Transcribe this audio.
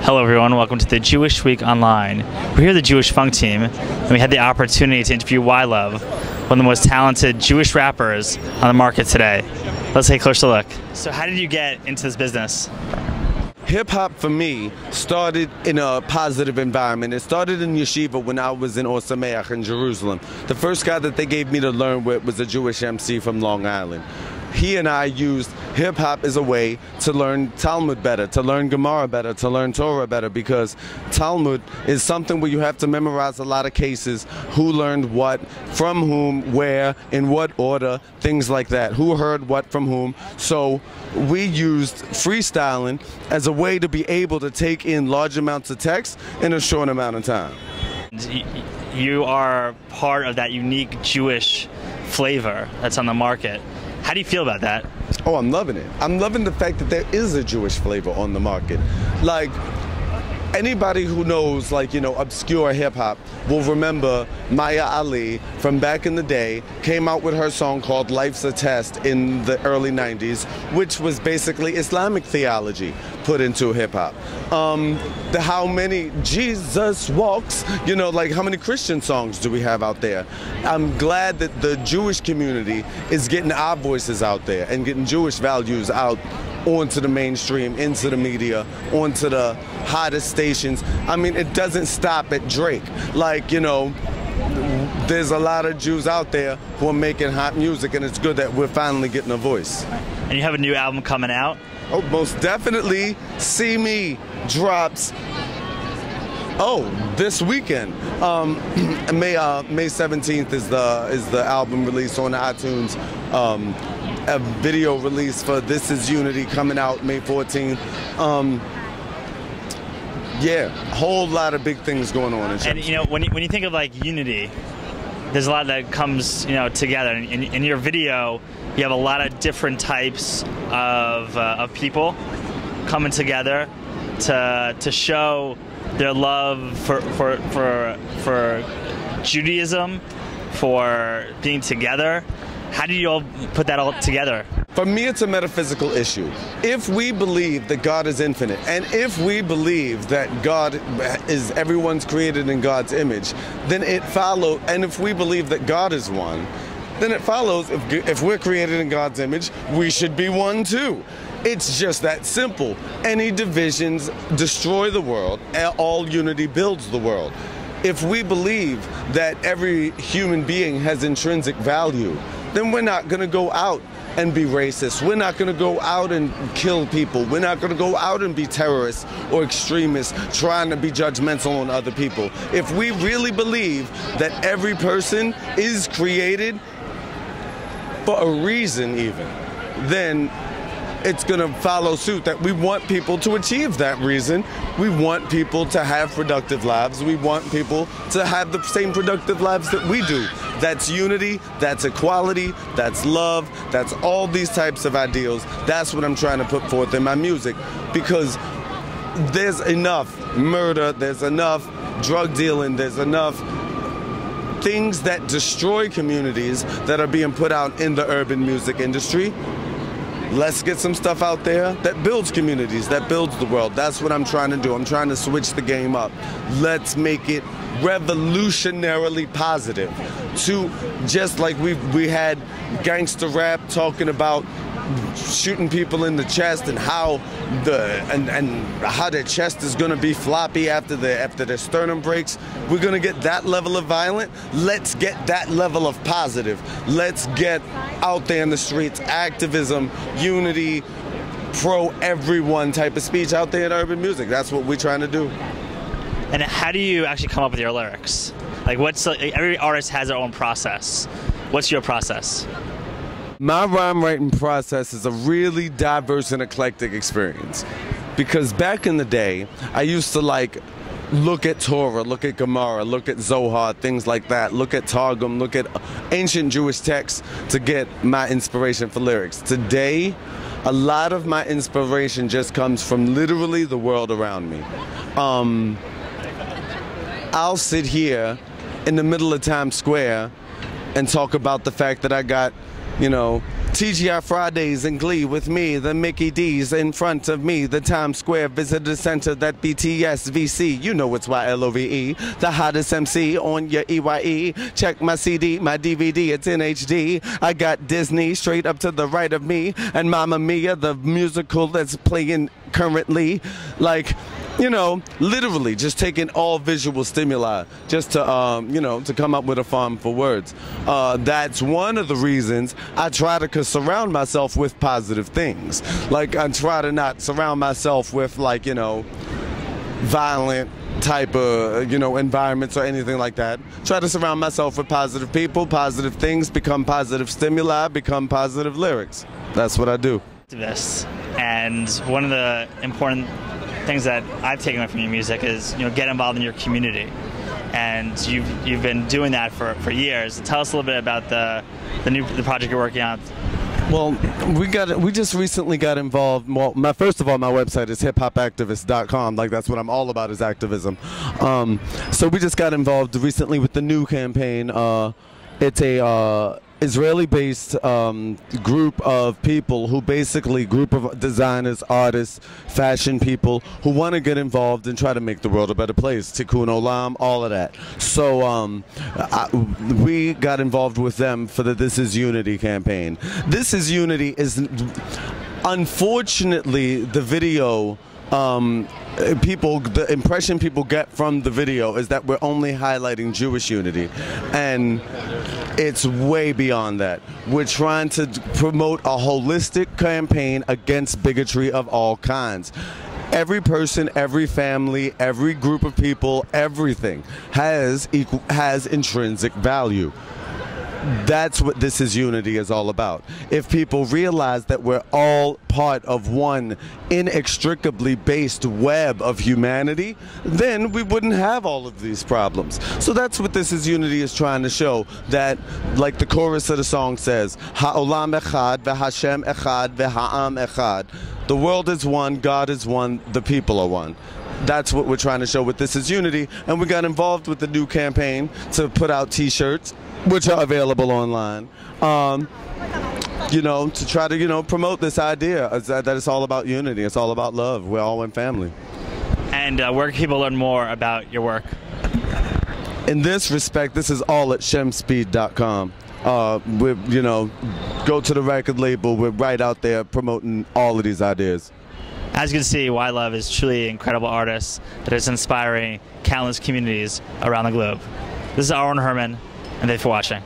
Hello everyone, welcome to the Jewish Week Online. We're here at the Jewish Funk team, and we had the opportunity to interview Y-Love, one of the most talented Jewish rappers on the market today. Let's take a closer look. So how did you get into this business? Hip-hop for me started in a positive environment. It started in yeshiva when I was in Or Sameach in Jerusalem. The first guy that they gave me to learn with was a Jewish MC from Long Island. He and I used hip-hop as a way to learn Talmud better, to learn Gemara better, to learn Torah better, because Talmud is something where you have to memorize a lot of cases, who learned what, from whom, where, in what order, things like that, who heard what from whom. So we used freestyling as a way to be able to take in large amounts of text in a short amount of time. You are part of that unique Jewish flavor that's on the market. How do you feel about that? Oh, I'm loving it. I'm loving the fact that there is a Jewish flavor on the market. Like, anybody who knows, like, you know, obscure hip-hop will remember Maya Ali from back in the day came out with her song called Life's a Test in the early 90s, which was basically Islamic theology put into hip-hop. How many Jesus walks, you know, like how many Christian songs do we have out there? I'm glad that the Jewish community is getting our voices out there and getting Jewish values out onto the mainstream, into the media, onto the hottest stations. I mean, it doesn't stop at Drake. Like, you know, there's a lot of Jews out there who are making hot music, and it's good that we're finally getting a voice. And you have a new album coming out? Oh, most definitely. See Me drops, this weekend. May 17th is the album release on iTunes. A video release for This Is Unity coming out May 14th. Yeah, a whole lot of big things going on. And you know, when you think of like unity, there's a lot that comes, you know, together. In your video, you have a lot of different types of people coming together to show their love for Judaism, for being together. How do you all put that all together? For me, it's a metaphysical issue. If we believe that God is infinite, and if we believe that God is everyone's created in God's image, then it follows, and if we believe that God is one, then it follows if we're created in God's image, we should be one too. It's just that simple. Any divisions destroy the world, all unity builds the world. If we believe that every human being has intrinsic value, then we're not going to go out and be racist. We're not going to go out and kill people. We're not going to go out and be terrorists or extremists trying to be judgmental on other people. If we really believe that every person is created for a reason even, then it's going to follow suit that we want people to achieve that reason. We want people to have productive lives. We want people to have the same productive lives that we do. That's unity, that's equality, that's love, that's all these types of ideals. That's what I'm trying to put forth in my music, because there's enough murder, there's enough drug dealing, there's enough things that destroy communities that are being put out in the urban music industry. Let's get some stuff out there that builds communities, that builds the world. That's what I'm trying to do. I'm trying to switch the game up. Let's make it revolutionarily positive. To just like we had gangster rap talking about shooting people in the chest and how how their chest is going to be floppy after their sternum breaks. We're going to get that level of violent. Let's get that level of positive. Let's get out there in the streets, activism, unity, pro everyone type of speech out there in urban music. That's what we're trying to do. And how do you actually come up with your lyrics? Like, every artist has their own process. What's your process? My rhyme writing process is a really diverse and eclectic experience, because back in the day, I used to like look at Torah, look at Gemara, look at Zohar, things like that, look at Targum, look at ancient Jewish texts to get my inspiration for lyrics. Today, a lot of my inspiration just comes from literally the world around me. I'll sit here in the middle of Times Square and talk about the fact that I got, you know, TGI Fridays in Glee with me, the Mickey D's in front of me, the Times Square Visitor Center, that BTS VC, you know it's YLOVE, the hottest MC on your EYE. Check my CD, my DVD, it's in HD. I got Disney straight up to the right of me, and Mamma Mia, the musical that's playing currently. Like, you know, literally just taking all visual stimuli just to, you know, to come up with a farm for words. That's one of the reasons I try to surround myself with positive things. Like, I try to not surround myself with, like, you know, violent type of, you know, environments or anything like that. Try to surround myself with positive people, positive things, become positive stimuli, become positive lyrics. That's what I do. And one of the important things that I've taken away from your music is, you know, get involved in your community, and you've been doing that for years. Tell us a little bit about the project you're working on. Well, we just recently got involved. Well, first of all, my website is hiphopactivist.com. Like, that's what I'm all about, is activism. So we just got involved recently with the new campaign. It's a Israeli-based group of people who basically, group of designers, artists, fashion people who want to get involved and try to make the world a better place. Tikkun Olam, all of that. So we got involved with them for the This Is Unity campaign. This Is Unity is, unfortunately, the video, the impression people get from the video is that we're only highlighting Jewish unity, and it's way beyond that. We're trying to promote a holistic campaign against bigotry of all kinds. Every person, every family, every group of people, everything has intrinsic value. That's what This Is Unity is all about. If people realize that we're all part of one inextricably based web of humanity, then we wouldn't have all of these problems. So that's what This Is Unity is trying to show, that, like the chorus of the song says, Ha'olam echad, ve'Hashem echad, ve'Ha'am echad. The world is one, God is one, the people are one. That's what we're trying to show with This Is Unity, and we got involved with the new campaign to put out t-shirts, which are available online, you know, to try to, you know, promote this idea that it's all about unity, it's all about love, we're all one family. And where can people learn more about your work? In this respect, this is all at Shemspeed.com. You know, go to the record label, we're right out there promoting all of these ideas. As you can see, Why Love is truly an incredible artist that is inspiring countless communities around the globe. This is Aaron Herman, and thanks for watching.